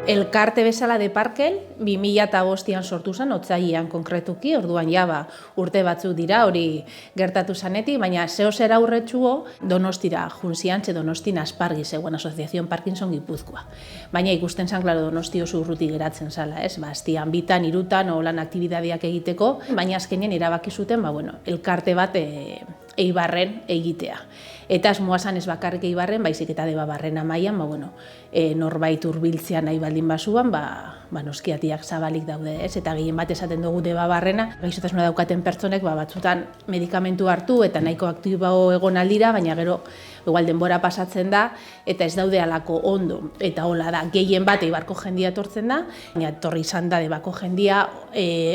Elkarte bezala Deparkel 2005an sortu zen, otsailean konkretuki, orduan ja urte batzuk dira hori gertatu zanetik, baina zehozera aurretsuo Donostira junzian, ze Donostin Aspargi zegoen Asociación Parkinson Gipuzkoa. Baina ikusten zen, klaro, Donosti oso urruti geratzen zala, ez? Astian, bitan, hirutan, holan aktibidadeak egiteko, baina azkenean erabaki zuten, elkarte bat Eibarren egitea. Eta asmoa zan ez bakarrik Eibarren, baizik eta Debabarren amaian, norbait hurbiltzea nahi baldin basuan, noskiatiak zabalik daude, ez? Eta gehien bat esaten dugu Debabarrena, gaixotasuna daukaten pertsonek batzutan medikamentu hartu eta nahiko aktibo egon aldira, baina gero igual denbora pasatzen da eta ez daude halako ondo. Eta hola da, gehien bat Eibarko jendia etortzen da, baina etorri izan da Debako jendia,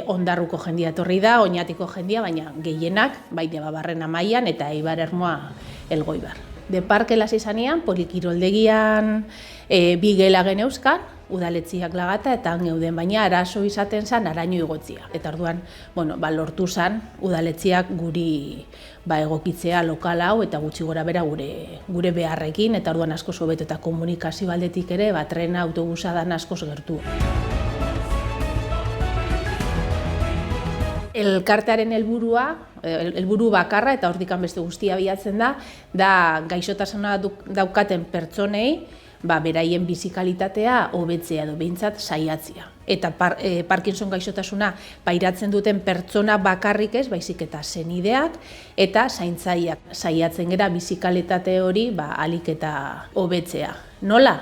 Ondarruko jendia etorri da, Oñatiko jendia, baina gehienak bai Debabarren amaian eta Eibar Ermoa Elgoibar. Deparkel hasi zanean, polikiroldegian bi gela geneuzkan, udaletziak lagata eta geuden, baina arazo izaten zen araño igotzia. Eta orduan, lortu zen udaletziak guri egokitzea lokal hau eta gutxi gora bera gure beharrekin, eta orduan askoz hobeto eta komunikazio aldetik ere, trena, autobusa dan askoz gertu. Elkartearen helburu bakarra eta hortikan beste guztia bilatzen da gaixotasuna daukaten pertsonei beraien bizikalitatea hobetzea edo behintzat saiatzea. Eta Parkinson gaixotasuna pairatzen duten pertsona bakarrik ez, baizik eta senideak eta zaintzaileak saiatzen gera bizikalitate hori ahalik eta hobetzea. Nola?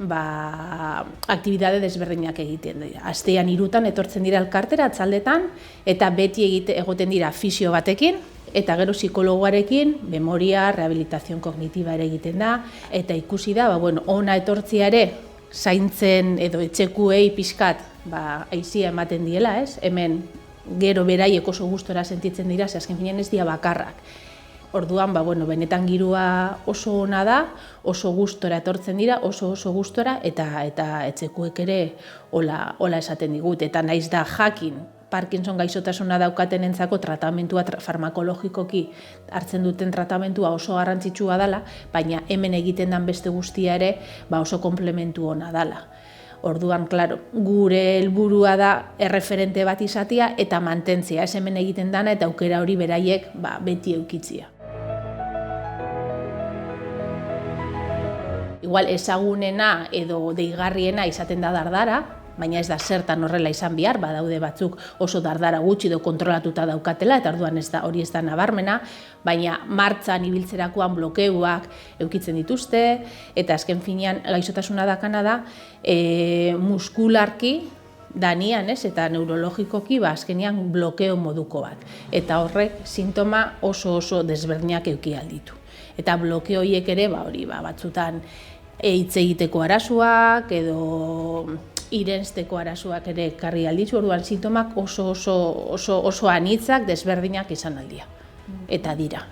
Aktibidade desberdinak egiten dira. Astean 3 etortzen dira elkartera atzaldetan eta beti egoten dira fisio batekin eta gero psikologoarekin, memoria, rehabilitazion kognitiba ere egiten da eta ikusi da, ona etortzia ere zaintzen edo etxekuei pixkat aizia ematen diela, ez? Hemen gero beraiek oso gustora sentitzen dira, ze azken finean ez dira bakarrak. Orduan, benetan girua oso ona da, oso gustora etortzen dira, oso gustora eta etxekuek ere hola esaten digut. Eta naiz da jakin Parkinson gaixotasuna daukatenentzako tratamentua farmakologikoki hartzen duten tratamentua oso garrantzitsua dela, baina hemen egiten den beste guztia ere oso komplementu ona dela. Orduan, klaro, gure helburua da erreferente bat izatea eta mantentzea, ez hemen egiten dana eta aukera hori beraiek beti eukitzia. Igual ezagunena edo deigarriena izaten da dardara, baina ez da zertan horrela izan behar, badaude batzuk oso dardara gutxi edo kontrolatuta daukatela, eta orduan hori ez da nabarmena, baina martxan ibiltzerakoan blokeuak eukitzen dituzte, eta azken finean gaixotasuna dakana da muskularki, danian ez, eta neurologikoki azkenean blokeo moduko bat. Eta horrek sintoma oso desberdinak euki alditu. Eta blokeo horiek ere batzutan hitz egiteko arazoak edo irensteko arazoak ere ekarri alditzu, orduan sintomak oso anitzak desberdinak izan aldia. Eta dira.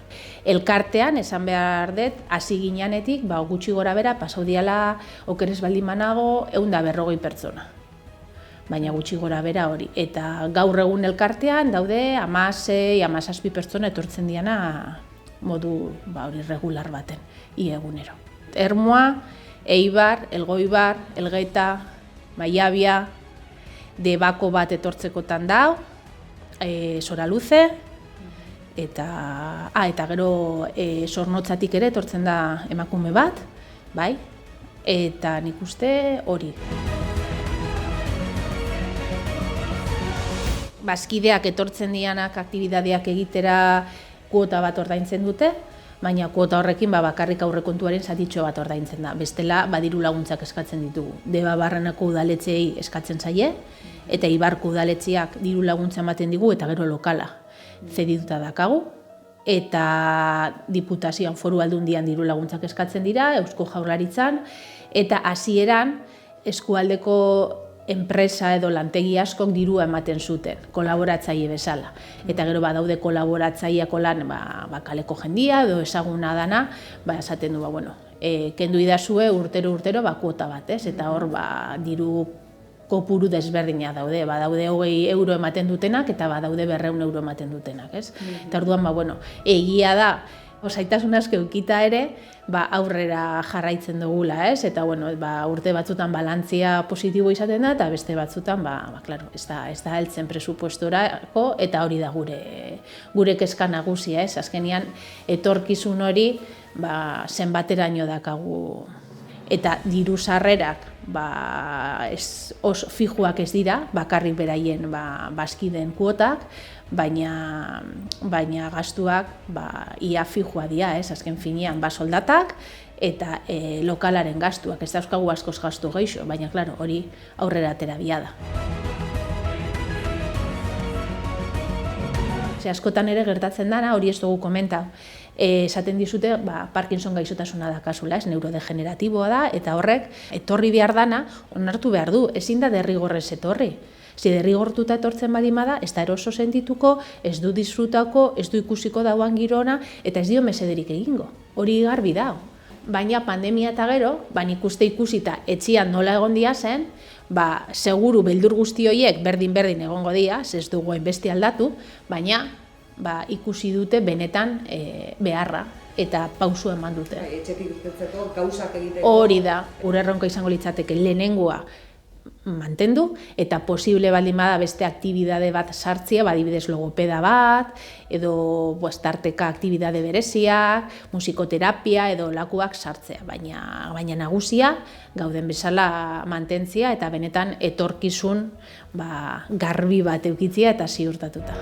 Elkartean, esan behar dut, hasi ginenetik, gutxi gora bera, pasau diala okeres baldin manago 150 pertsona. Baina gutxi gora bera hori. Eta gaur egun elkartean daude 16-17 pertsona etortzen diana modu regular baten, egunero. Ermoa, Eibar, Elgoibar, Elgeta, Maiabia, Debako bat etortzekotan dau, Soraluze, eta gero Zornotzatik ere etortzen da emakume bat, bai, eta nik uste hori. Bazkideak etortzen dianak aktibidadeak egitera kuota bat ordaintzen dute, baina kuota horrekin bakarrik aurrekontuaren zatitxo bat ordaintzen da. Bestela, diru laguntzak eskatzen ditugu. Debabarrenako udaletxeei eskatzen zaie, eta Eibarko udaletxeak diru laguntza ematen digu, eta gero lokala zedituta dakagu. Eta Diputazioan Foru Aldundian diru laguntzak eskatzen dira, Eusko Jaurlaritzan, eta hasieran eskualdeko enpresa edo lantegi askok dirua ematen zuten, kolaboratzaile bezala. Eta gero badaude kolaboratzaileako lan kaleko jendia edo ezaguna dana, esaten du, kendu idazue urtero kuota bat, ez? Eta hor diru kopuru desberdina daude, badaude 20 euro ematen dutenak eta badaude 200 euro ematen dutenak, ez? Eta orduan, egia da, Zaitasun asko eukita ere, aurrera jarraitzen dugula, ez? Eta urte batzutan balantzia positibo izaten da, eta beste batzutan, claro, ez da heltzen presupuestorako, eta hori da gure kezka nagusia, ez? Azkenean, etorkizun hori, zenbateraino dakagu. Eta diru sarrerak, fijuak ez dira, bakarrik beraien bazkideen kuotak, baina gastuak ia fijua dira, azken finean soldatak eta lokalaren gastuak, ez dauzkagu askoz gastu gehixo, baina claro, hori aurrera atera bia da. Askotan ere gertatzen dana, hori ez dugu komenta, esaten dizute Parkinson gaixotasuna dakazula, ez neurodegeneratiboa da, eta horrek etorri behar dana onartu behar du, ezin da derrigorrez etorri. Derrigortuta etortzen badimada, ez da eroso sentituko, ez du disfrutako, ez du ikusiko dauan girona, eta ez dio mesederik egingo. Hori garbi da. Baina pandemia eta gero, nik ikusita etxian nola egon dia zen, seguru beldur guzti horiek berdin egongo dia, ez dugu hainbeste aldatu, baina ikusi dute benetan beharra eta pausu eman dute. Etxetik irtetzeko, gauzak egiteko. Hori da, gure erronka izango litzateke lehenengoa mantendu, eta posible baldin bada beste aktibidade bat sartzea, adibidez logopeda bat, edo tarteka aktibidade bereziak, musikoterapia edo lakuak sartzea, baina nagusia gauden bezala mantentzia eta benetan etorkizun garbi bat eukitzea eta ziurtatuta.